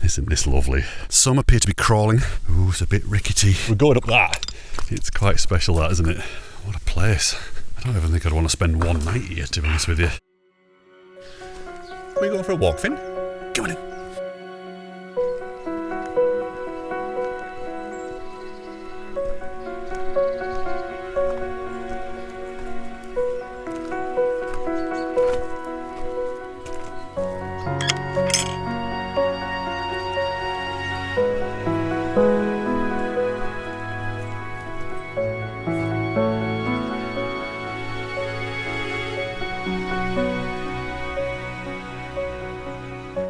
Isn't this lovely? Some appear to be crawling. Ooh, it's a bit rickety. We're going up that. It's quite special, that, isn't it? What a place. I don't even think I'd want to spend one night here, to be honest with you. Are we going for a walk, Finn? Come on in.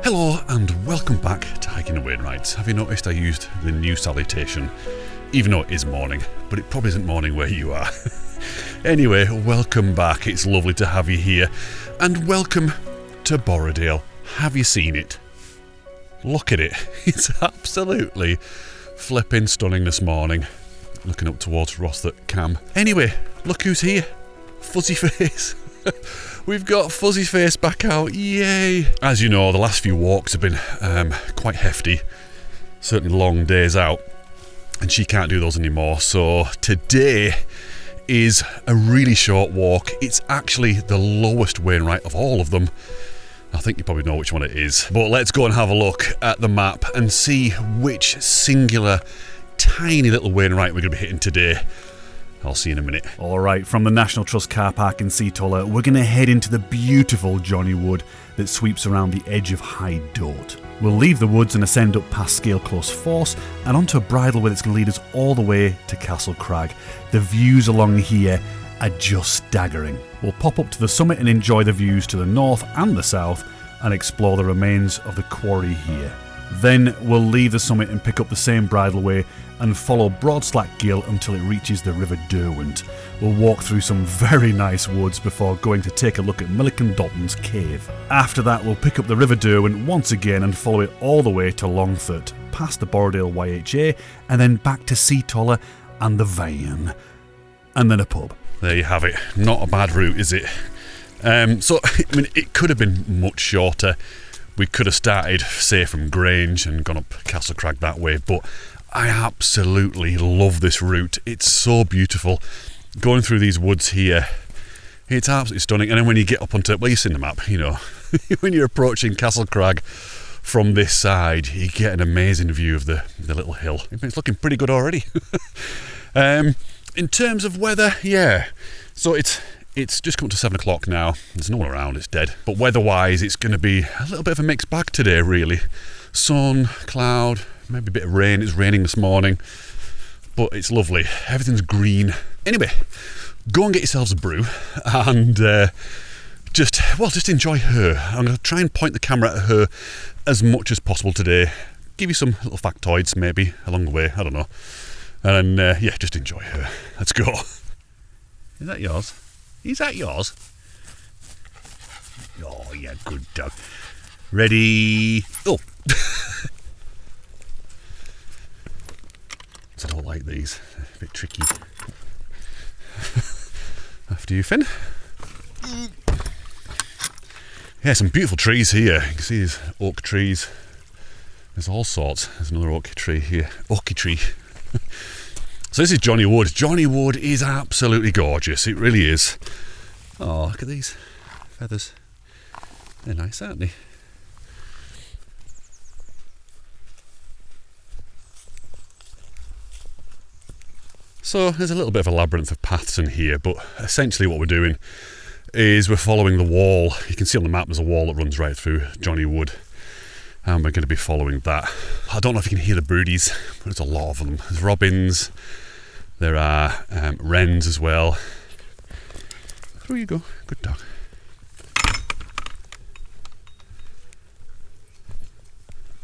Hello and welcome back to Hiking the Wainwrights. Have you noticed I used the new salutation? Even though it is morning, but it probably isn't morning where you are. Anyway, welcome back. It's lovely to have you here. And welcome to Borrowdale. Have you seen it? Look at it. It's absolutely flipping stunning this morning. Looking up towards Rosthwaite Cam. Anyway, look who's here. Fuzzy Face. We've got Fuzzy Face back out, yay! As you know, the last few walks have been quite hefty, certainly long days out, and she can't do those anymore, so today is a really short walk. It's actually the lowest Wainwright of all of them. I think you probably know which one it is, but let's go and have a look at the map and see which singular, tiny little Wainwright we're going to be hitting today. I'll see you in a minute. Alright, from the National Trust car park in Seatoller, we're going to head into the beautiful Johnny Wood that sweeps around the edge of High Dote. We'll leave the woods and ascend up past Scale Close Force and onto a bridleway that's going to lead us all the way to Castle Crag. The views along here are just staggering. We'll pop up to the summit and enjoy the views to the north and the south and explore the remains of the quarry here. Then we'll leave the summit and pick up the same bridleway and follow Broadslack Gill until it reaches the River Derwent. We'll walk through some very nice woods before going to take a look at Milliken Dalton's cave. After that, we'll pick up the River Derwent once again and follow it all the way to Longford, past the Borrowdale YHA, and then back to Seatoller and the Vane. And then a pub. There you have it. Not a bad route, is it? So, I mean, it could have been much shorter. We could have started, say, from Grange and gone up Castle Crag that way, but I absolutely love this route. It's so beautiful. Going through these woods here, it's absolutely stunning. And then when you get up onto, well, you've seen the map, you know, when you're approaching Castle Crag from this side, you get an amazing view of the little hill. It's looking pretty good already. In terms of weather, yeah. So it's just come to 7 o'clock now. There's no one around, it's dead. But weather-wise, it's going to be a little bit of a mixed bag today, really. Sun, cloud, maybe a bit of rain. It's raining this morning, but it's lovely. Everything's green. Anyway, go and get yourselves a brew and just enjoy her. I'm going to try and point the camera at her as much as possible today. Give you some little factoids, maybe, along the way. I don't know. And yeah, just enjoy her. Let's go. Is that yours? Is that yours? Oh, yeah, good dog. Ready? Oh. I don't like these. They're a bit tricky. After you, Finn. Yeah, some beautiful trees here. You can see these oak trees. There's all sorts. There's another oak tree here. Oaky tree. So this is Johnny Wood. Johnny Wood is absolutely gorgeous. It really is. Oh, look at these feathers. They're nice, aren't they? So there's a little bit of a labyrinth of paths in here, but essentially what we're doing is we're following the wall. You can see on the map there's a wall that runs right through Johnny Wood, and we're going to be following that. I don't know if you can hear the birdies, but there's a lot of them. There's robins, there are wrens as well. Through you go, good dog.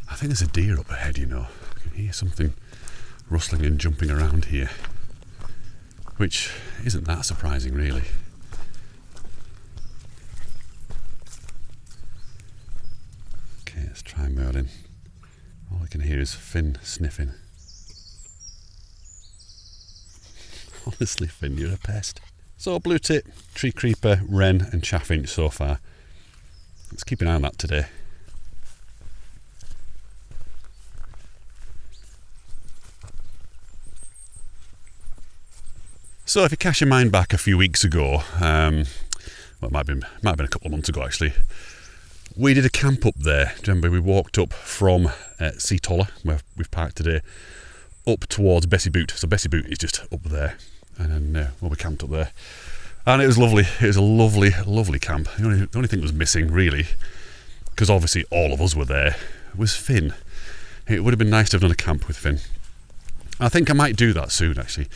I think there's a deer up ahead, you know. I can hear something rustling and jumping around here, which isn't that surprising, really. Okay, let's try Merlin. All I can hear is Finn sniffing. Honestly, Finn, you're a pest. So, blue tit, tree creeper, wren and chaffinch so far. Let's keep an eye on that today. So if you cast your mind back a few weeks ago, well, it might have been a couple of months ago actually, we did a camp up there. Do you remember we walked up from Seatoller, where we've parked today, up towards Bessie Boot. So Bessie Boot is just up there, and then we camped up there. And it was lovely. It was a lovely, lovely camp. The only thing that was missing, really, because obviously all of us were there, was Finn. It would have been nice to have done a camp with Finn. I think I might do that soon, actually.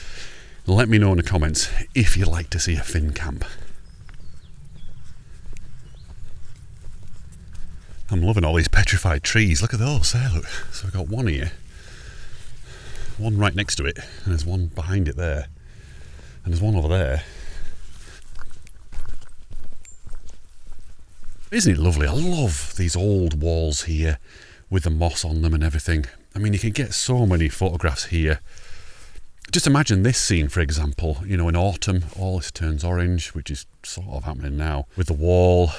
Let me know in the comments if you'd like to see a Finn camp. I'm loving all these petrified trees. Look at those there, look. So we've got one here, one right next to it, and there's one behind it there, and there's one over there. Isn't it lovely? I love these old walls here with the moss on them and everything. I mean, you can get so many photographs here. Just imagine this scene, for example, in autumn, all this turns orange, which is sort of happening now, with the wall,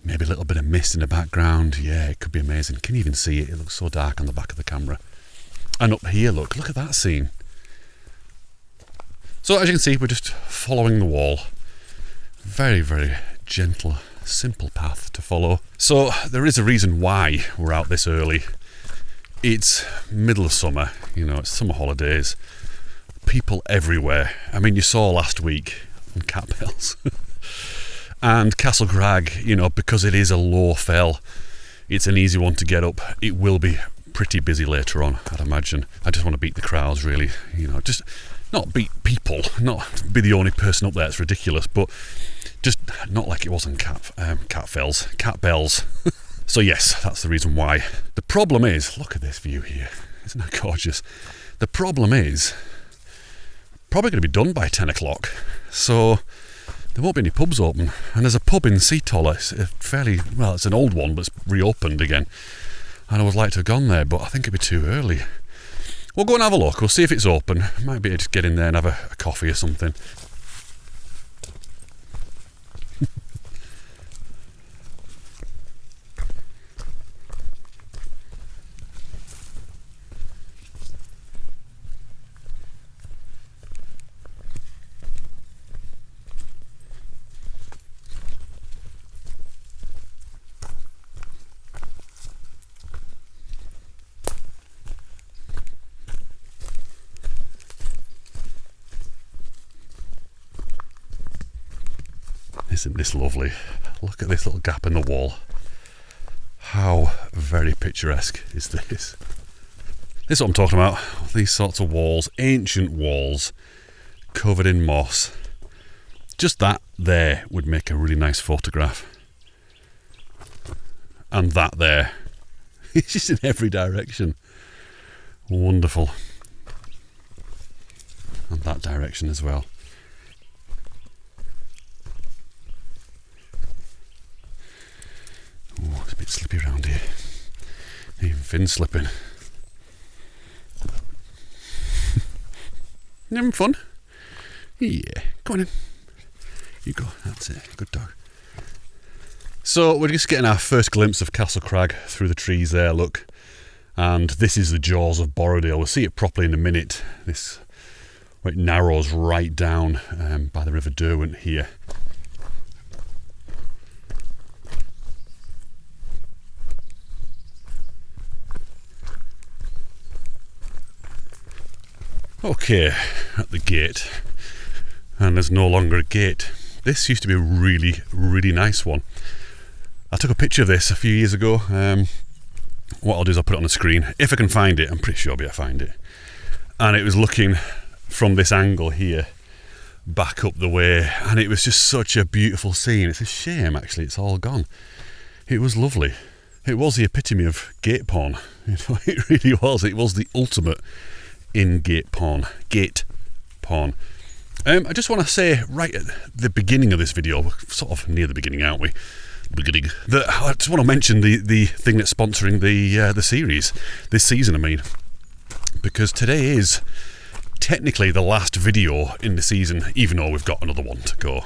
maybe a little bit of mist in the background. Yeah, it could be amazing. Can you even see it? It looks so dark on the back of the camera. And up here, look at that scene. So as you can see, we're just following the wall. Very, very gentle, simple path to follow. So there is a reason why we're out this early. It's middle of summer, it's summer holidays. People everywhere. I mean, you saw last week on Catbells. And Castle Crag, because it is a low fell, it's an easy one to get up. It will be pretty busy later on, I'd imagine. I just want to beat the crowds, really. Just not beat people, not be the only person up there. It's ridiculous, but just not like it was on Catbells. So yes, that's the reason why. The problem is, look at this view here. Isn't that gorgeous? The problem is, probably going to be done by 10 o'clock. So there won't be any pubs open. And there's a pub in Seatoller. It's an old one, but it's reopened again. And I would like to have gone there, but I think it'd be too early. We'll go and have a look. We'll see if it's open. Might be able to just get in there and have a coffee or something. Isn't this lovely? Look at this little gap in the wall. How very picturesque is this? This is what I'm talking about. These sorts of walls, ancient walls, covered in moss. Just that there would make a really nice photograph. And that there. It's just in every direction. Wonderful. And that direction as well. Oh, it's a bit slippy around here. Even Finn's slipping. You having fun? Yeah, go on in. You go, that's it, good dog. So we're just getting our first glimpse of Castle Crag through the trees there, look. And this is the jaws of Borrowdale. We'll see it properly in a minute. Where it narrows right down by the River Derwent here. Okay, at the gate, and there's no longer a gate. This used to be a really, really nice one. I took a picture of this a few years ago. What I'll do is I'll put it on the screen. If I can find it, I'm pretty sure I'll be able to find it. And it was looking from this angle here, back up the way, and it was just such a beautiful scene. It's a shame, actually, it's all gone. It was lovely. It was the epitome of gate porn. It really was. It was the ultimate in gate porn. I just want to say right at the beginning of this video, we're sort of near the beginning, aren't we? That I just want to mention the thing that's sponsoring the series this season. I mean, because today is technically the last video in the season, even though we've got another one to go.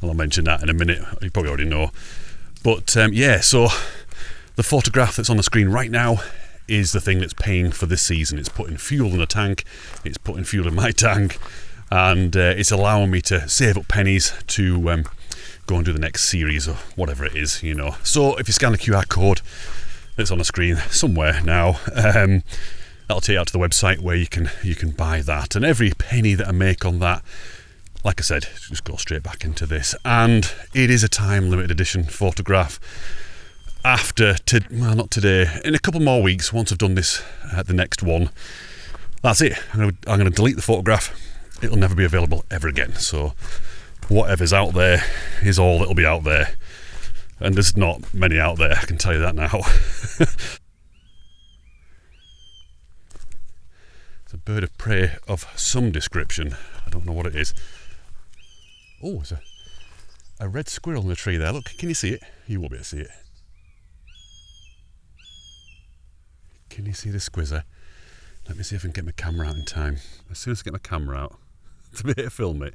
I'll mention that in a minute. You probably already know. But yeah, so the photograph that's on the screen right now is the thing that's paying for this season. It's putting fuel in a tank, it's putting fuel in my tank. and it's allowing me to save up pennies to go and do the next series or whatever it is, you know. So if you scan the QR code that's on the screen somewhere now, that'll take you out to the website where you can buy that, and every penny that I make on that, like I said, just go straight back into this. And it is a time limited edition photograph. Not today, in a couple more weeks, once I've done this, the next one, that's it. I'm going to delete the photograph. It'll never be available ever again. So whatever's out there is all that'll be out there. And there's not many out there, I can tell you that now. It's a bird of prey of some description. I don't know what it is. Oh, there's a red squirrel in the tree there. Look, can you see it? You won't be able to see it. Can you see the squizzer? Let me see if I can get my camera out in time. As soon as I get my camera out to be able to film it,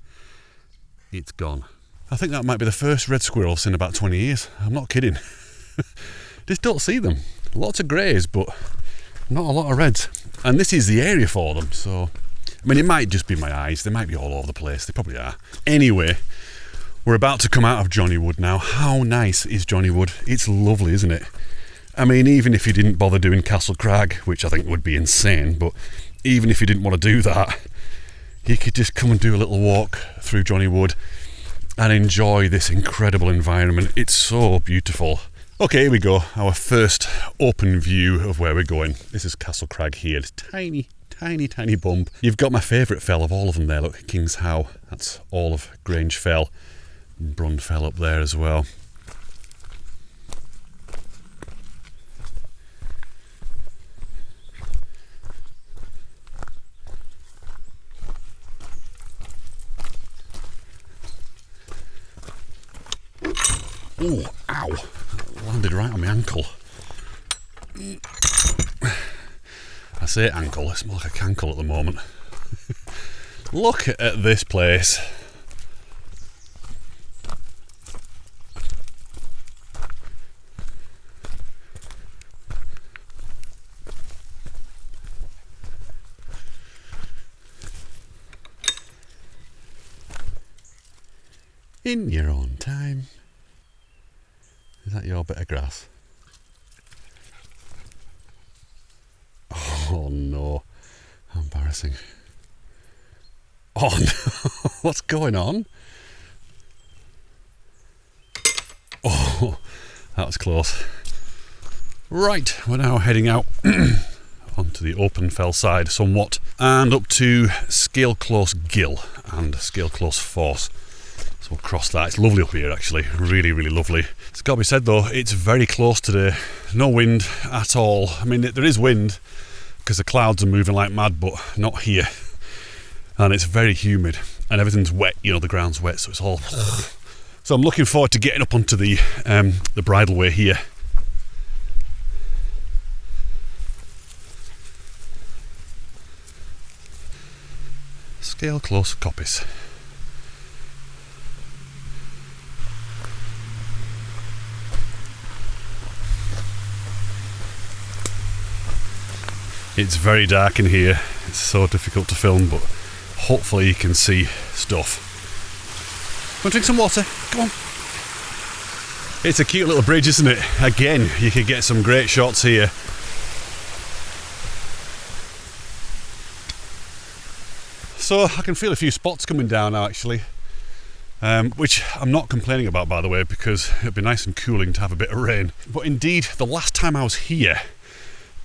it's gone. I think that might be the first red squirrel I've seen in about 20 years. I'm not kidding. Just don't see them. Lots of greys, but not a lot of reds. And this is the area for them, so... I mean, it might just be my eyes. They might be all over the place. They probably are. Anyway, we're about to come out of Johnny Wood now. How nice is Johnny Wood? It's lovely, isn't it? I mean, even if you didn't bother doing Castle Crag, which I think would be insane, but even if you didn't want to do that, you could just come and do a little walk through Johnny Wood and enjoy this incredible environment. It's so beautiful. Okay, here we go. Our first open view of where we're going. This is Castle Crag here. It's tiny bump. You've got my favourite fell of all of them there. Look, King's How. That's all of Grange Fell. Brun Fell up there as well. Oh, ow! That landed right on my ankle. I say ankle, it's more like a cankle at the moment. Look at this place. In your own time. Is that your bit of grass? Oh no, how embarrassing. Oh no, what's going on? Oh, that was close. Right, we're now heading out onto the open fell side somewhat and up to Scale Close Gill and Scale Close Force. So we'll cross that. It's lovely up here actually, really lovely. It's got to be said though, it's very close today. No wind at all. I mean, there is wind because the clouds are moving like mad, but not here. And it's very humid and everything's wet, you know, the ground's wet, so it's all... So I'm looking forward to getting up onto the bridleway here. Scale Close Coppice. It's very dark in here, it's so difficult to film, but hopefully you can see stuff. Go and drink some water, come on. It's a cute little bridge, isn't it? Again, you could get some great shots here. So I can feel a few spots coming down now actually, which I'm not complaining about by the way, because it'd be nice and cooling to have a bit of rain. But indeed, the last time I was here,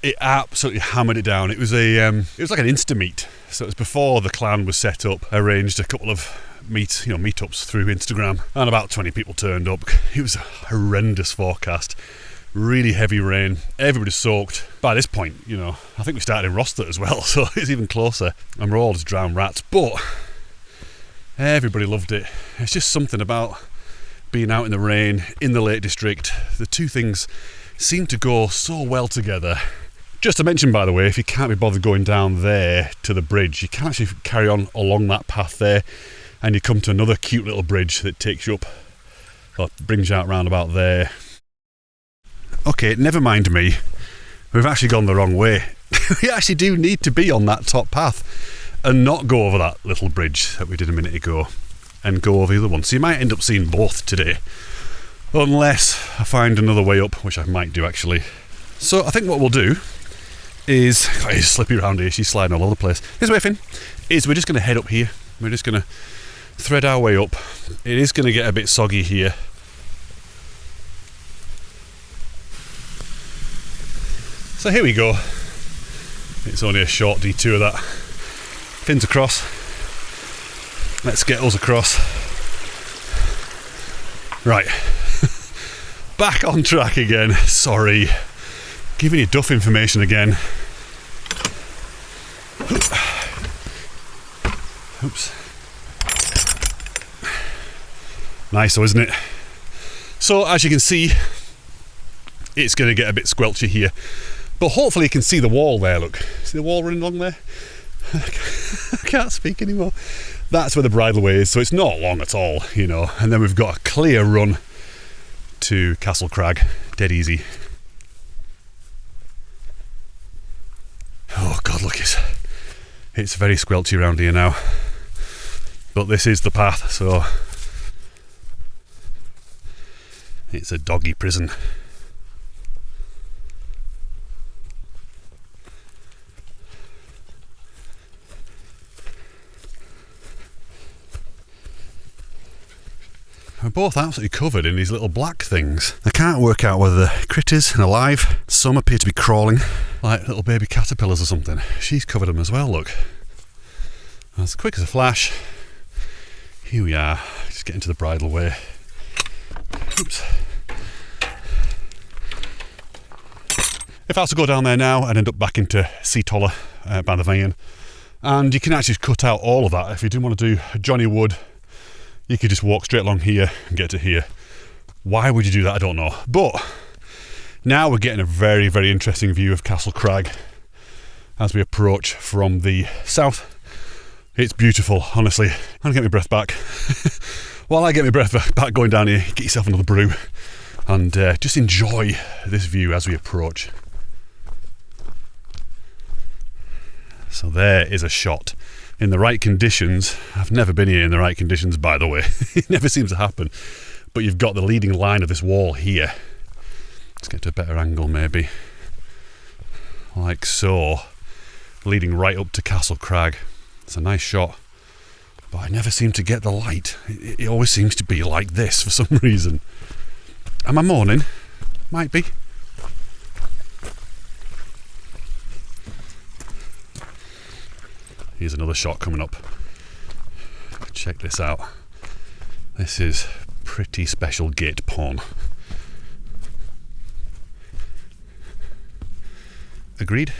it absolutely hammered it down. It was like an Insta-meet. So it was before the clan was set up. I arranged a couple of meetups through Instagram, and about 20 people turned up. It was a horrendous forecast, really heavy rain. Everybody's soaked. By this point, you know, I think we started in Rostert as well, so it's even closer. And we're all just drowned rats, but everybody loved it. It's just something about being out in the rain in the Lake District. The two things seem to go so well together. Just to mention, by the way, if you can't be bothered going down there to the bridge, you can actually carry on along that path there and you come to another cute little bridge that takes you up, or brings you out round about there. Okay, never mind me. We've actually gone the wrong way. We actually do need to be on that top path. and not go over that little bridge that we did a minute ago and go over the other one. So you might end up seeing both today, unless I find another way up, which I might do actually. So I think what we'll do is, oh, it's slippy around here, she's sliding all over the place. Here's the way, Finn, is we're just going to head up here. We're just going to thread our way up. It is going to get a bit soggy here. So here we go. It's only a short detour that. Finn's across. Let's get us across. Right. Back on track again. Sorry. Giving you duff information again. Oops. Nice though, isn't it? So as you can see, it's going to get a bit squelchy here. But hopefully you can see the wall there, look. See the wall running along there? I can't speak anymore. That's where the bridleway is, so it's not long at all, you know. And then we've got a clear run to Castle Crag, dead easy. Oh God, look, it's very squelchy around here now. But this is the path, so it's a doggy prison. We're both absolutely covered in these little black things. I can't work out whether they're critters and alive. Some appear to be crawling, like little baby caterpillars or something. She's covered them as well, look. As quick as a flash. Here we are, just getting to the bridleway. Oops. If I was to go down there now, I'd end up back into Seatoller by the Vane. And you can actually cut out all of that. If you didn't want to do Johnny Wood, you could just walk straight along here and get to here. Why would you do that? I don't know. But now we're getting a very, very interesting view of Castle Crag as we approach from the south. It's beautiful, honestly. I'm gonna get my breath back. While I get my breath back going down here, get yourself another brew and just enjoy this view as we approach. So there is a shot. In the right conditions. I've never been here in the right conditions, by the way. It never seems to happen. But you've got the leading line of this wall here. Let's get to a better angle maybe. Like so. Leading right up to Castle Crag. It's a nice shot. But I never seem to get the light. It always seems to be like this for some reason. Am I moaning? Might be. Here's another shot coming up. Check this out. This is pretty special gate porn. Agreed?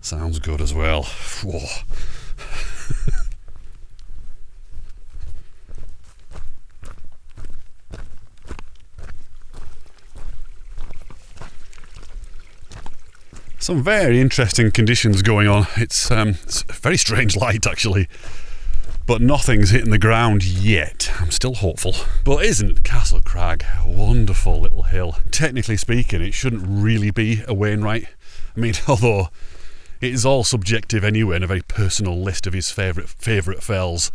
Sounds good as well. Whoa. Some very interesting conditions going on. It's a very strange light actually, but nothing's hitting the ground yet. I'm still hopeful. But isn't Castle Crag a wonderful little hill? Technically speaking, it shouldn't really be a Wainwright. I mean, although it is all subjective anyway, and a very personal list of his favourite fells.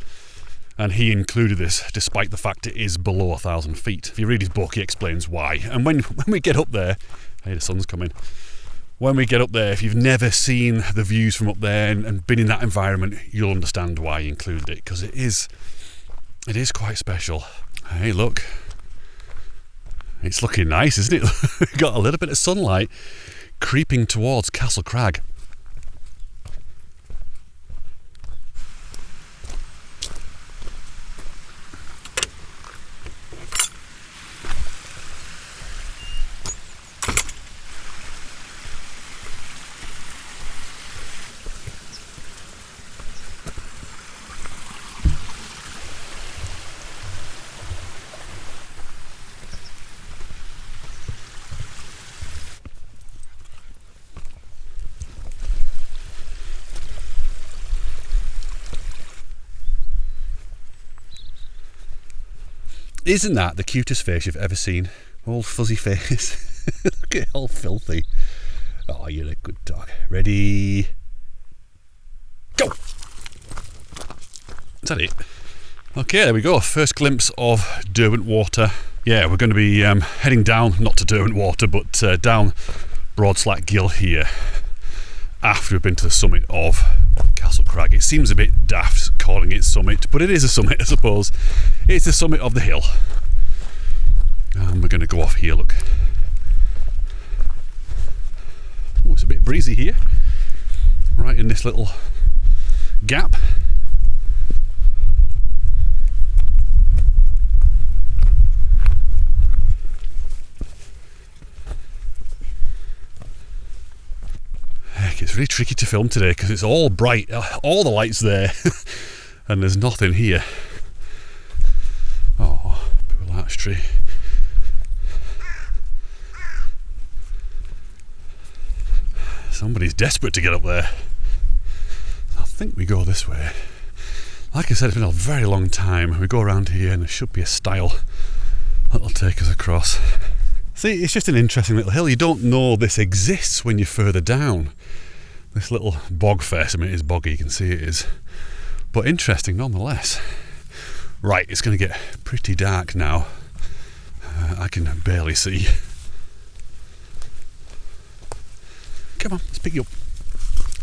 And he included this despite the fact it is below 1,000 feet. If you read his book, he explains why. And when we get up there, hey, the sun's coming. When we get up there, if you've never seen the views from up there and been in that environment, you'll understand why he included it, because it is quite special. Hey, look. It's looking nice, isn't it? We've got a little bit of sunlight creeping towards Castle Crag. Isn't that the cutest face you've ever seen? Old fuzzy face. Look at it, all filthy. Oh, you're a good dog. Ready? Go! Is that it? Okay, there we go. First glimpse of Derwent Water. Yeah, we're going to be heading down, not to Derwent Water, but down Broadslack Gill here after we've been to the summit of Castle Crag. It seems a bit daft calling it summit, but it is a summit, I suppose. It's the summit of the hill. And we're going to go off here, look. Oh, it's a bit breezy here. Right in this little gap. Heck, it's really tricky to film today because it's all bright, all the lights there, and there's nothing here. Oh, poor larch tree. Somebody's desperate to get up there. I think we go this way. Like I said, it's been a very long time. We go around here and there should be a stile that'll take us across. See, it's just an interesting little hill. You don't know this exists when you're further down. This little bog face, I mean it is boggy, you can see it is. But interesting nonetheless. Right, it's going to get pretty dark now. I can barely see. Come on, let's pick you up.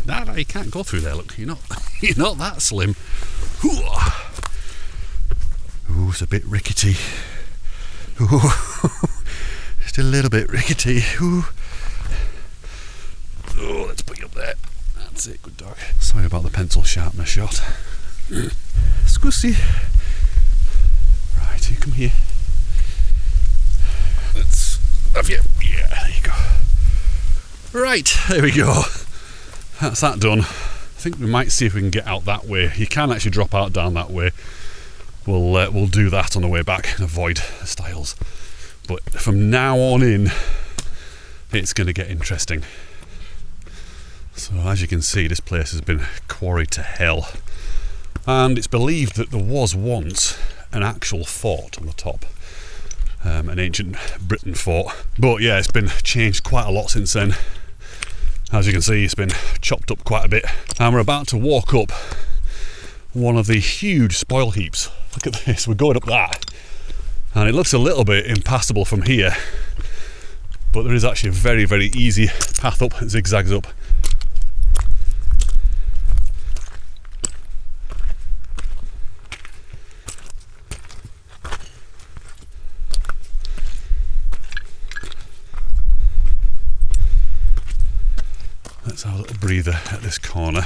No, you can't go through there, look, you're not that slim. Ooh, it's a bit rickety. Ooh, just a little bit rickety. Ooh. Oh, let's put you up there. That's it, good dog. Sorry about the pencil sharpener shot. Squishy. Right, you come here. Let's have you. Yeah, there you go. Right, there we go. That's that done. I think we might see if we can get out that way. You can actually drop out down that way. We'll do that on the way back and avoid the stiles. But from now on in, it's going to get interesting. So as you can see, this place has been quarried to hell. And it's believed that there was once an actual fort on the top. An ancient Britain fort. But yeah, it's been changed quite a lot since then. As you can see, it's been chopped up quite a bit. And we're about to walk up one of the huge spoil heaps. Look at this, we're going up that. And it looks a little bit impassable from here. But there is actually a very, very easy path up, it zigzags up. Let's have a little breather at this corner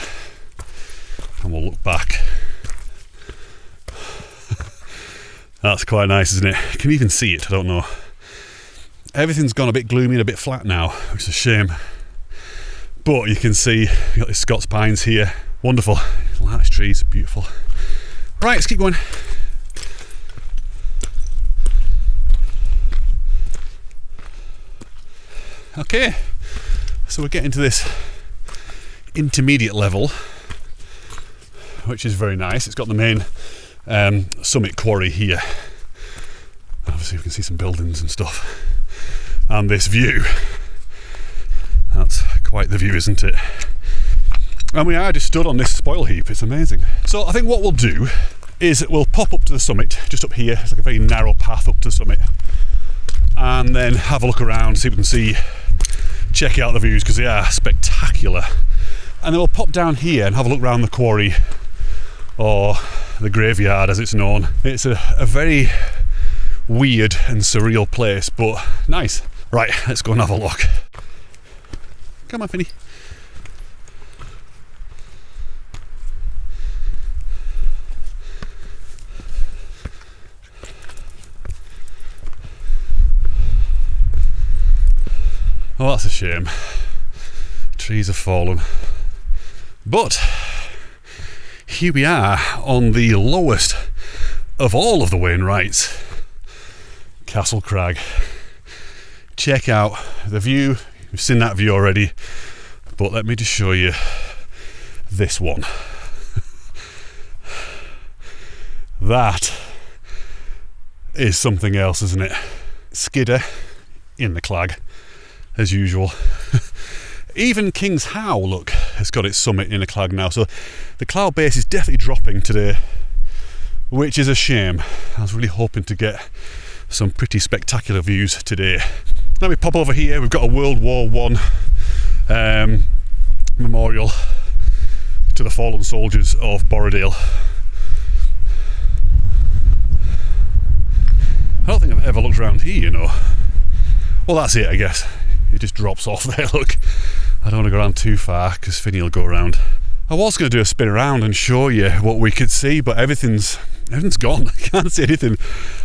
and we'll look back. That's quite nice, isn't it? You can even see it, I don't know. Everything's gone a bit gloomy and a bit flat now, which is a shame. But you can see we've got the Scots pines here. Wonderful. Larch trees, beautiful. Right, let's keep going. Okay, so we're getting to this intermediate level, which is very nice. It's got the main summit quarry here. Obviously we can see some buildings and stuff. And this view. That's quite the view, isn't it? And we are just stood on this spoil heap, it's amazing. So I think what we'll do is we'll pop up to the summit, just up here. It's like a very narrow path up to the summit. And then have a look around, see if we can see, check out the views, because they are spectacular. And then we'll pop down here and have a look around the quarry, or the graveyard as it's known. It's a very weird and surreal place, but nice. Right, let's go and have a look. Come on, Finny. Oh, that's a shame. Trees have fallen. But here we are on the lowest of all of the Wainwrights, Castle Crag. Check out the view. You've seen that view already, but let me just show you this one. That is something else, isn't it? Skidder in the clag, as usual. Even King's How, look, has got its summit in a clag now. So the cloud base is definitely dropping today, which is a shame. I was really hoping to get some pretty spectacular views today. Let me pop over here. We've got a World War I memorial to the fallen soldiers of Borrowdale. I don't think I've ever looked around here, you know. Well, that's it, I guess. It just drops off there, look. I don't want to go around too far because Finney will go around. I was going to do a spin around and show you what we could see, but everything's gone. I can't see anything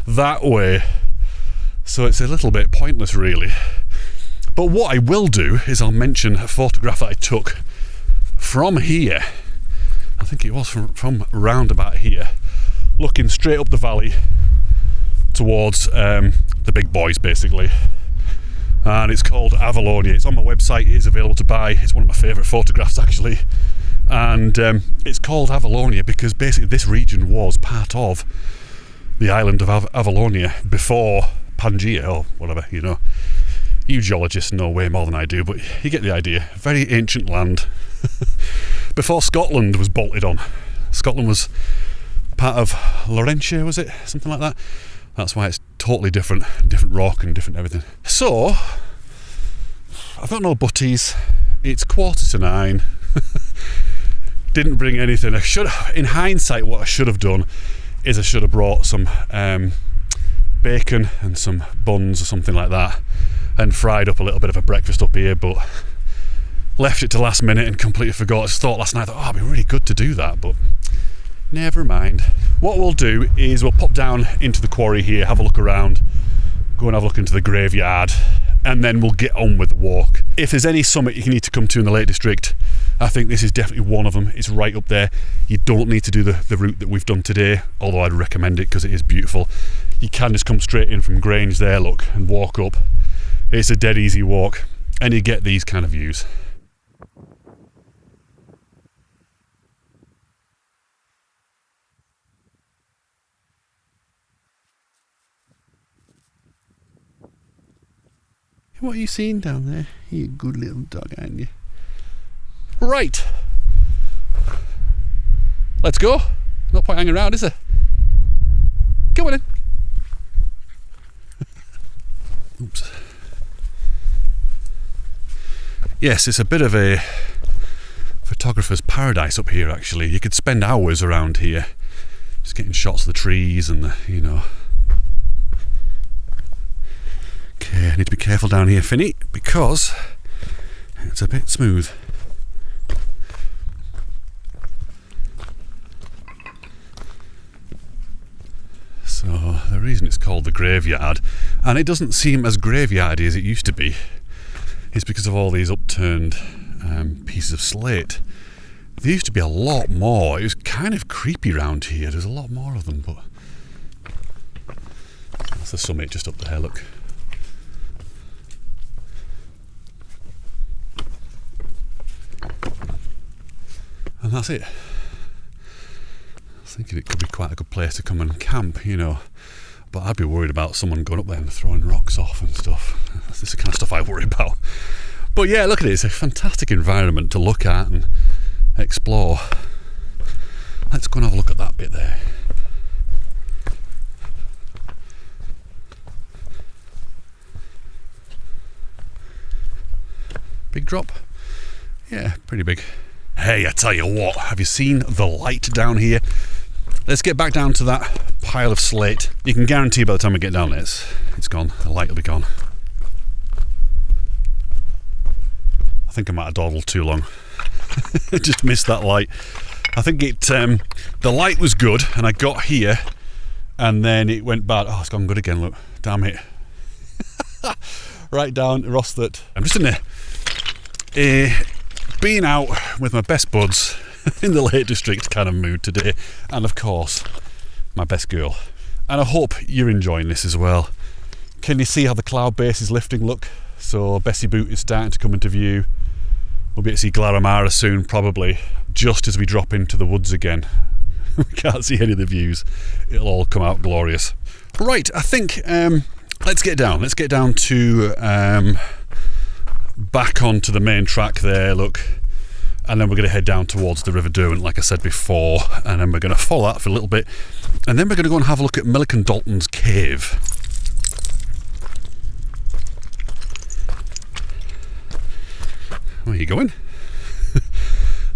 that way. So it's a little bit pointless, really. But what I will do is I'll mention a photograph that I took from here. I think it was from round about here, looking straight up the valley towards the big boys, basically. And it's called Avalonia. It's on my website. It is available to buy. It's one of my favourite photographs, actually. And it's called Avalonia because basically this region was part of the island of Avalonia before Pangaea or whatever, you know. You geologists know way more than I do, but you get the idea. Very ancient land. Before Scotland was bolted on. Scotland was part of Laurentia, was it? Something like that. That's why it's totally different rock and different everything. So, I've got no butties. It's 8:45. Didn't bring anything. In hindsight, what I should have done is I should have brought some bacon and some buns or something like that and fried up a little bit of a breakfast up here, but left it to last minute and completely forgot. I just thought last night, it'd be really good to do that, but never mind. What we'll do is we'll pop down into the quarry here, have a look around, go and have a look into the graveyard, and then we'll get on with the walk. If there's any summit you need to come to in the Lake District, I think this is definitely one of them. It's right up there. You don't need to do the route that we've done today, although I'd recommend it because it is beautiful. You can just come straight in from Grange there, look, and walk up. It's a dead easy walk, and you get these kind of views. What are you seeing down there? You a good little dog, aren't you? Right. Let's go. No point hanging around, is there? Go on in. Oops. Yes, it's a bit of a photographer's paradise up here, actually. You could spend hours around here just getting shots of the trees and the, you know. Okay, I need to be careful down here, Finney, because it's a bit smooth. So the reason it's called the graveyard, and it doesn't seem as graveyardy as it used to be, is because of all these upturned pieces of slate. There used to be a lot more. It was kind of creepy round here. There's a lot more of them, but that's the summit just up there, look. And that's it. I was thinking it could be quite a good place to come and camp, you know, but I'd be worried about someone going up there and throwing rocks off and stuff. That's the kind of stuff I worry about. But yeah, look at it. It's a fantastic environment to look at and explore. Let's go and have a look at that bit there. Big drop? Yeah, pretty big. Hey, I tell you what, have you seen the light down here? Let's get back down to that pile of slate. You can guarantee by the time we get down there, it's gone. The light will be gone. I think I might have dawdled too long. Just missed that light. I think the light was good, and I got here, and then it went bad. Oh, it's gone good again, look. Damn it. Right down Rosthet. I'm just in there. Being out with my best buds in the Lake District kind of mood today, and of course my best girl, and I hope you're enjoying this as well. Can you see how the cloud base is lifting? Look, so Bessie Boot is starting to come into view. We'll be able to see Glaramara soon, probably just as we drop into the woods again. We can't see any of the views. It'll all come out glorious. Right, I think let's get down to back onto the main track there, look. And then we're going to head down towards the River Derwent, like I said before. And then we're going to follow that for a little bit. And then we're going to go and have a look at Milliken Dalton's cave. Where are you going?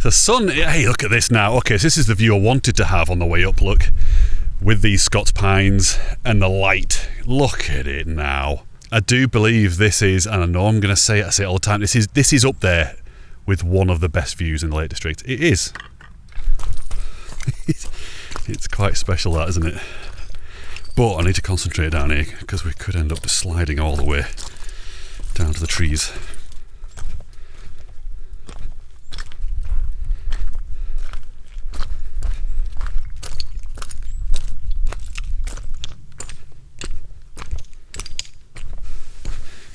The sun, hey, look at this now. Okay, so this is the view I wanted to have on the way up, look. With these Scots pines and the light. Look at it now. I do believe this is, and I know I'm going to say it, I say it all the time, this is up there with one of the best views in the Lake District. It is. It's quite special, that, isn't it? But I need to concentrate down here because we could end up just sliding all the way down to the trees.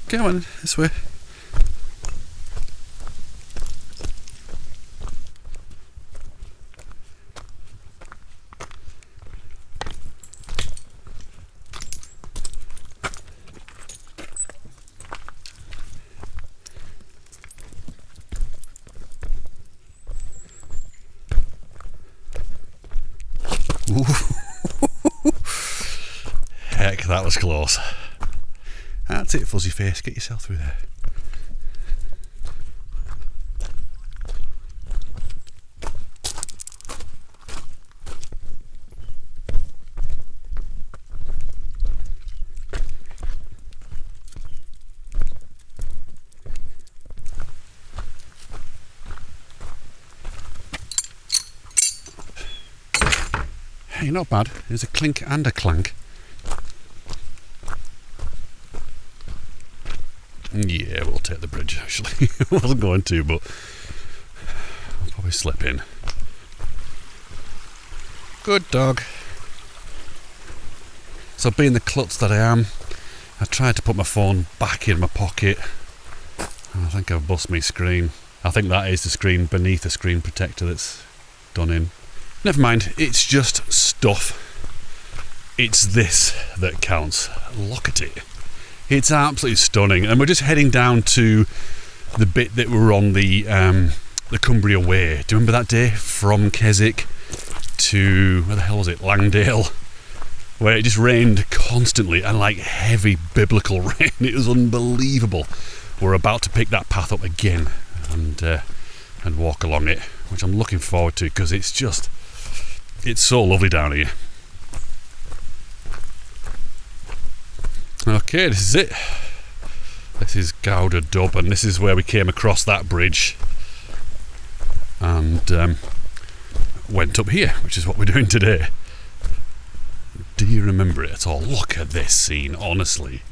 Come on, this way. Heck, that was close. That's it, fuzzy face, get yourself through there. Hey, not bad. There's a clink and a clank. Yeah, we'll take the bridge, actually. I wasn't going to, but I'll probably slip in. Good dog. So being the klutz that I am, I tried to put my phone back in my pocket. And I think I've bust my screen. I think that is the screen beneath the screen protector that's done in. Never mind, it's just stuff. It's this that counts. Look at it. It's absolutely stunning, and we're just heading down to the bit that we were on the Cumbria Way. Do you remember that day from Keswick to where the hell was it? Langdale, where it just rained constantly and like heavy biblical rain. It was unbelievable. We're about to pick that path up again and walk along it, which I'm looking forward to because it's so lovely down here. Okay, this is it. This is Gouda Dub, and this is where we came across that bridge and went up here, which is what we're doing today. Do you remember it at all? Look at this scene, honestly.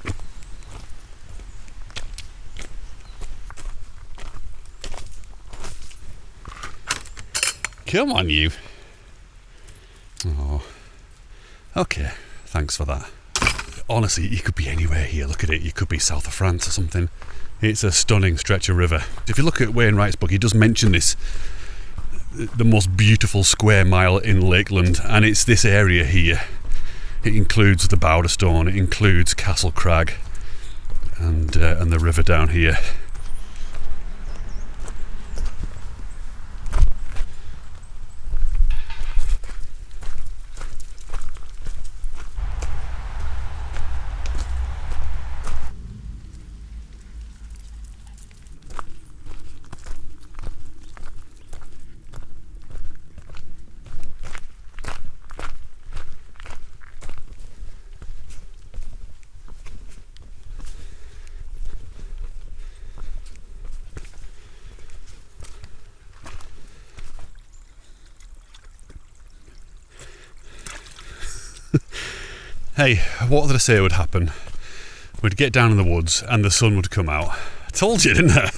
Come on, you. Oh. Okay, thanks for that. Honestly, you could be anywhere here. Look at it. You could be south of France or something. It's a stunning stretch of river. If you look at Wainwright's book, he does mention this, the most beautiful square mile in Lakeland, and it's this area here. It includes the Bowderstone, it includes Castle Crag, and the river down here. Hey, what did I say would happen? We'd get down in the woods and the sun would come out. I told you, didn't I?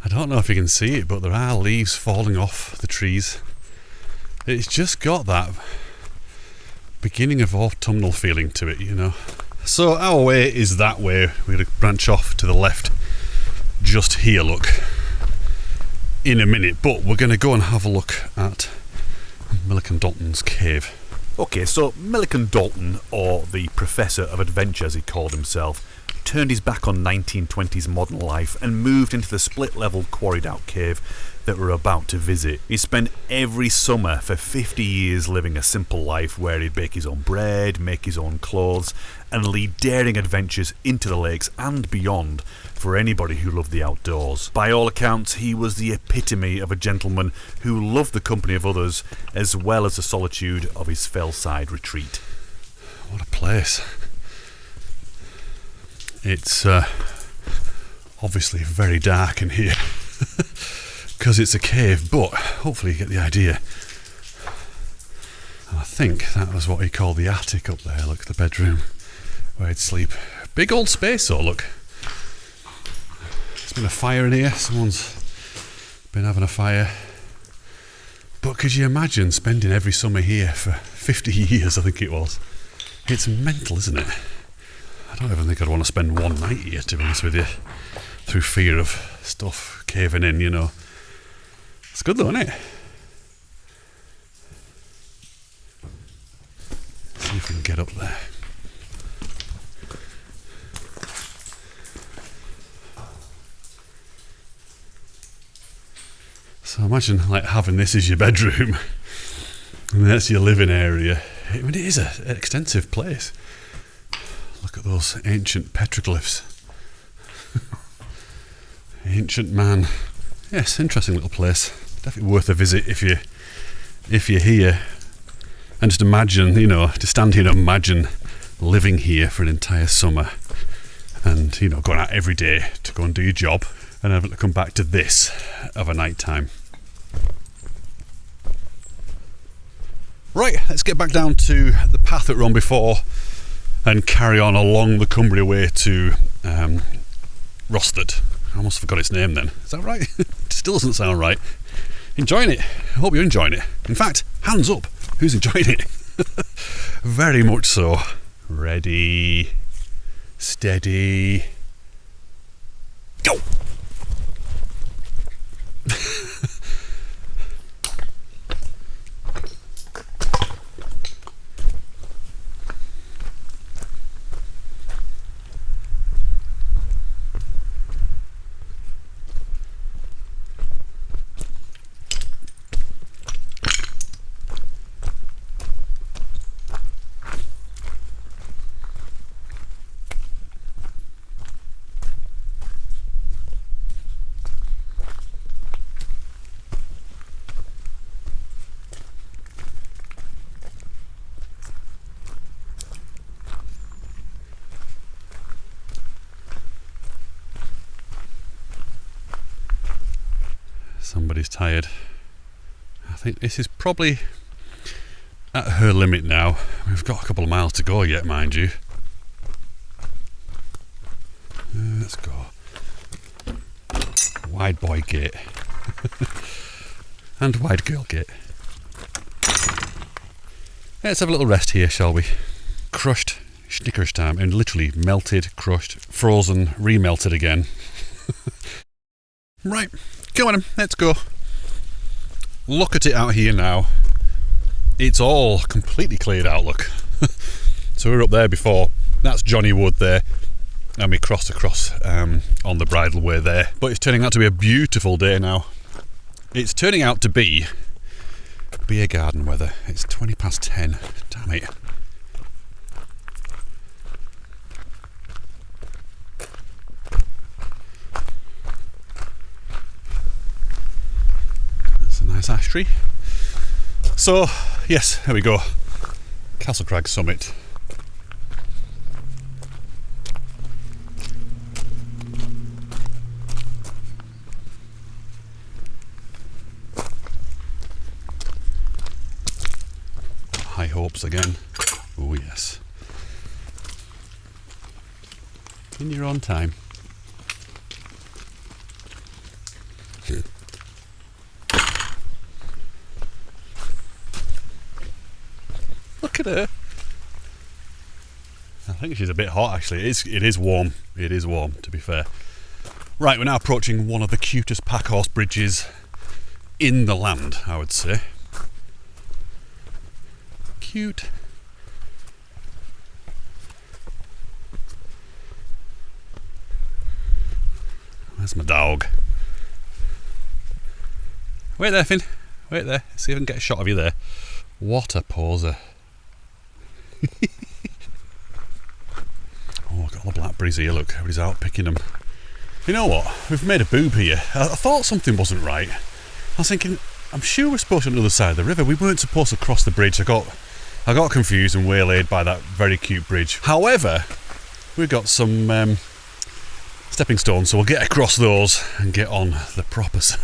I don't know if you can see it, but there are leaves falling off the trees. It's just got that beginning of autumnal feeling to it, you know. So our way is that way. We're going to branch off to the left just here, look, in a minute. But we're going to go and have a look at Milliken Dalton's cave. Okay, so Milliken Dalton, or the Professor of Adventure as he called himself, turned his back on 1920s modern life and moved into the split-level quarried-out cave that we're about to visit. He spent every summer for 50 years living a simple life where he'd bake his own bread, make his own clothes, and lead daring adventures into the lakes and beyond for anybody who loved the outdoors. By all accounts, he was the epitome of a gentleman who loved the company of others as well as the solitude of his fellside retreat. What a place. It's obviously very dark in here because it's a cave, but hopefully you get the idea. And I think that was what he called the attic up there. Look, the bedroom where he'd sleep. Big old space though, look. There's been a fire in here. Someone's been having a fire. But could you imagine spending every summer here for 50 years, I think it was? It's mental, isn't it? I don't even think I'd want to spend one night here, to be honest with you, through fear of stuff caving in, you know. It's good though, isn't it? Let's see if we can get up there. So imagine like having this as your bedroom and that's your living area. I mean, it is an extensive place. Look at those ancient petroglyphs. Ancient man. Yes, interesting little place. Definitely worth a visit if you're here. And just imagine, you know, to stand here and imagine living here for an entire summer and, you know, going out every day to go and do your job and having to come back to this of a night time. Right, let's get back down to the path that we're on before and carry on along the Cumbria Way to Rosted. I almost forgot its name then. Is that right? It still doesn't sound right. Enjoying it. I hope you're enjoying it. In fact, hands up. Who's enjoying it? Very much so. Ready. Steady. Go! Somebody's tired. I think this is probably at her limit now. We've got a couple of miles to go yet, mind you. Let's go. Wide boy gate. And wide girl gate. Let's have a little rest here, shall we? Crushed Snickers time, and literally melted, crushed, frozen, remelted again. Right. Come on, let's go. Look at it out here now. It's all completely cleared out, look. So we were up there before. That's Johnny Wood there. And we crossed across on the bridle way there. But it's turning out to be a beautiful day now. It's turning out to be beer garden weather. It's 20 past 10. Damn it. Nice ash tree. So, yes, here we go. Castle Crag summit. High hopes again. Oh yes. In your own time. Look at her. I think she's a bit hot actually. It is warm. It is warm, to be fair. Right, we're now approaching one of the cutest pack horse bridges in the land, I would say. Cute. Where's my dog? Wait there, Finn. Wait there. See if I can get a shot of you there. What a poser. Oh, I've got all the blackberries here, look. Everybody's out picking them. You know what? We've made a boob here. I thought something wasn't right. I was thinking, I'm sure we're supposed to be on the other side of the river. We weren't supposed to cross the bridge. I got confused and waylaid by that very cute bridge. However, we've got some stepping stones, so we'll get across those and get on the proper side.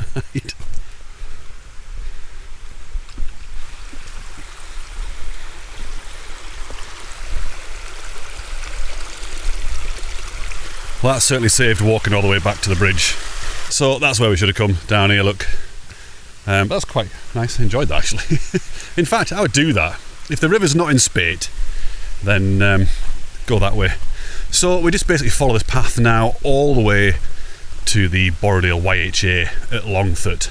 Well, that certainly saved walking all the way back to the bridge. So that's where we should have come, down here, look. That's quite nice, I enjoyed that actually. In fact, I would do that. If the river's not in spate, then go that way. So we just basically follow this path now all the way to the Borrowdale YHA at Longford.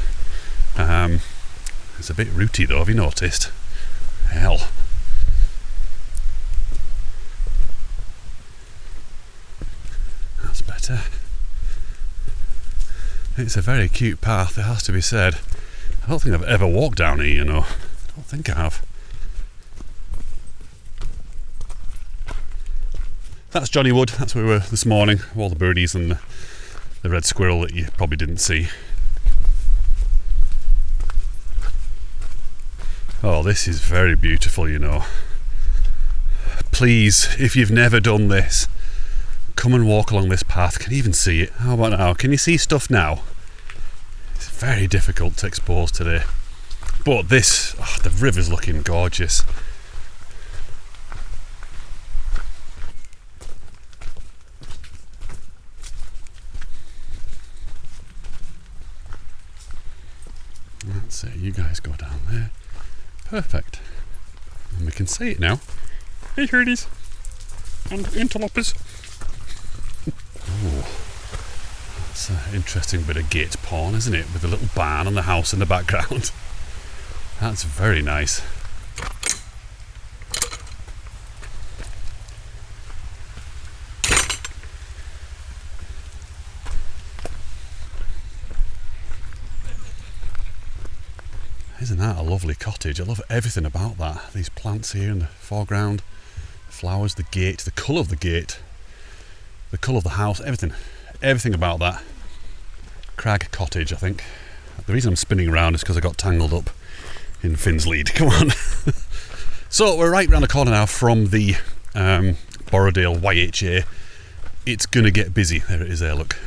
It's a bit rooty though, have you noticed? Hell. That's better. It's a very cute path, it has to be said. I don't think I've ever walked down here, you know. I don't think I have. That's Johnny Wood, that's where we were this morning. All the birdies and the red squirrel that you probably didn't see. Oh, this is very beautiful, you know. Please, if you've never done this, come and walk along this path. Can you even see it? How about now? Can you see stuff now? It's very difficult to expose today. But this, the river's looking gorgeous. That's it, you guys go down there. Perfect. And we can see it now. Hey birdies and interlopers. Oh, that's an interesting bit of gate porn, isn't it? With a little barn and the house in the background. That's very nice. Isn't that a lovely cottage? I love everything about that. These plants here in the foreground, the flowers, the gate, the colour of the gate, the colour of the house, everything about that. Crag cottage, I think. The reason I'm spinning around is because I got tangled up in Finn's lead. Come on. So we're right round the corner now from the Borrowdale YHA. It's going to get busy. There it is there, look.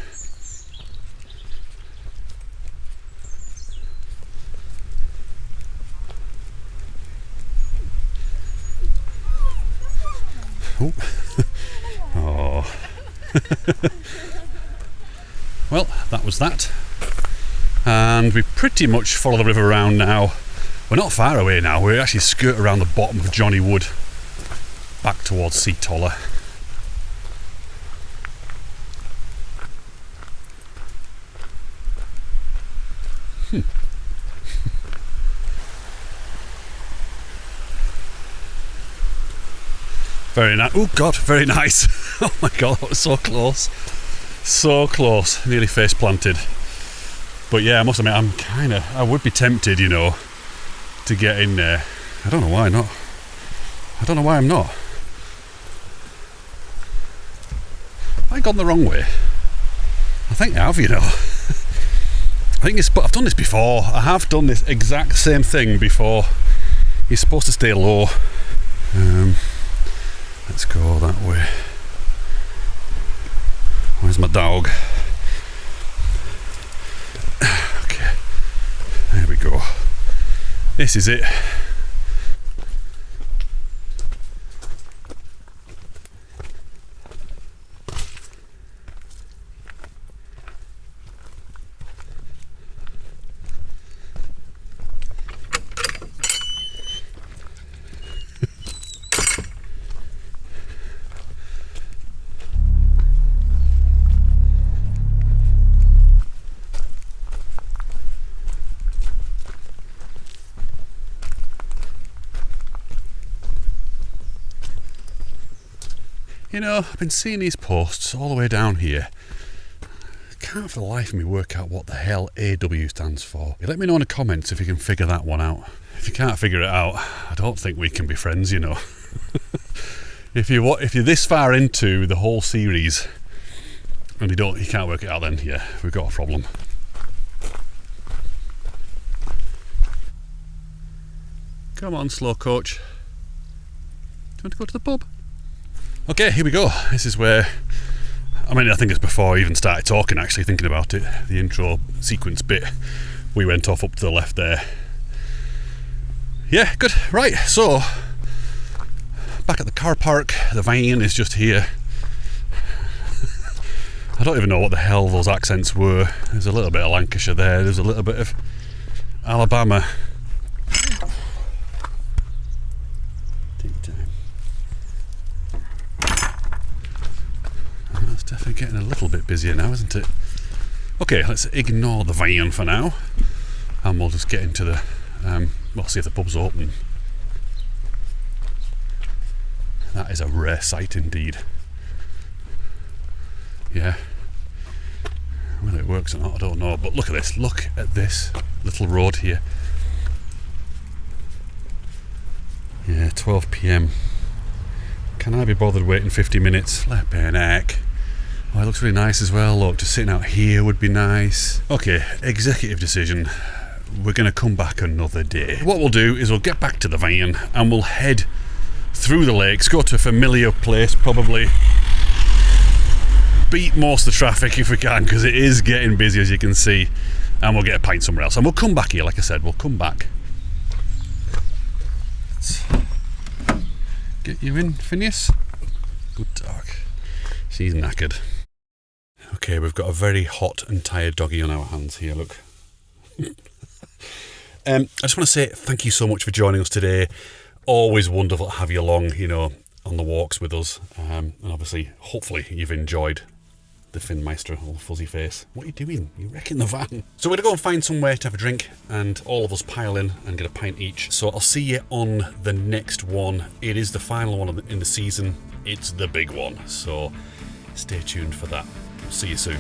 Oh. Oh. Well, that was that. And we pretty much follow the river around now. We're not far away now. We actually skirt around the bottom of Johnny Wood back towards Sea Toller. Very nice. Oh God, very nice. Oh my God, that was so close. So close. Nearly face planted. But yeah, I must admit, I would be tempted, you know, to get in there. I don't know why not. I don't know why I'm not. Have I gone the wrong way? I think I have, you know. But I've done this before. I have done this exact same thing before. You're supposed to stay low. Let's go that way. Where's my dog? Okay, there we go. This is it. You know, I've been seeing these posts all the way down here. can't for the life of me work out what the hell AW stands for. Let me know in the comments if you can figure that one out. If you can't figure it out, I don't think we can be friends, you know. If you're this far into the whole series and you can't work it out, then yeah, we've got a problem. Come on, slow coach. Do you want to go to the pub? Okay, here we go. This is where, I think it's before I even started talking, actually, thinking about it. The intro sequence bit, we went off up to the left there. Yeah, good. Right, so, back at the car park, the van is just here. I don't even know what the hell those accents were. There's a little bit of Lancashire there, there's a little bit of Alabama. It's definitely getting a little bit busier now, isn't it? Okay, let's ignore the van for now, and we'll just get into the, see if the pub's open. That is a rare sight indeed. Yeah. Whether it works or not, I don't know, but look at this little road here. Yeah, 12 PM. Can I be bothered waiting 50 minutes? Flippin' heck. Oh, it looks really nice as well. Look, just sitting out here would be nice. Okay, executive decision. We're going to come back another day. What we'll do is we'll get back to the van and we'll head through the lakes, go to a familiar place, probably beat most of the traffic if we can, because it is getting busy, as you can see, and we'll get a pint somewhere else. And we'll come back here, like I said, we'll come back. Let's get you in, Phineas. Good dog. She's knackered. Okay, we've got a very hot and tired doggy on our hands here, look. I just want to say thank you so much for joining us today. Always wonderful to have you along, you know, on the walks with us. And obviously, hopefully, you've enjoyed the Finmeister, old fuzzy face. What are you doing? You're wrecking the van. So we're going to go and find somewhere to have a drink, and all of us pile in and get a pint each. So I'll see you on the next one. It is the final one in the season. It's the big one. So stay tuned for that. See you soon.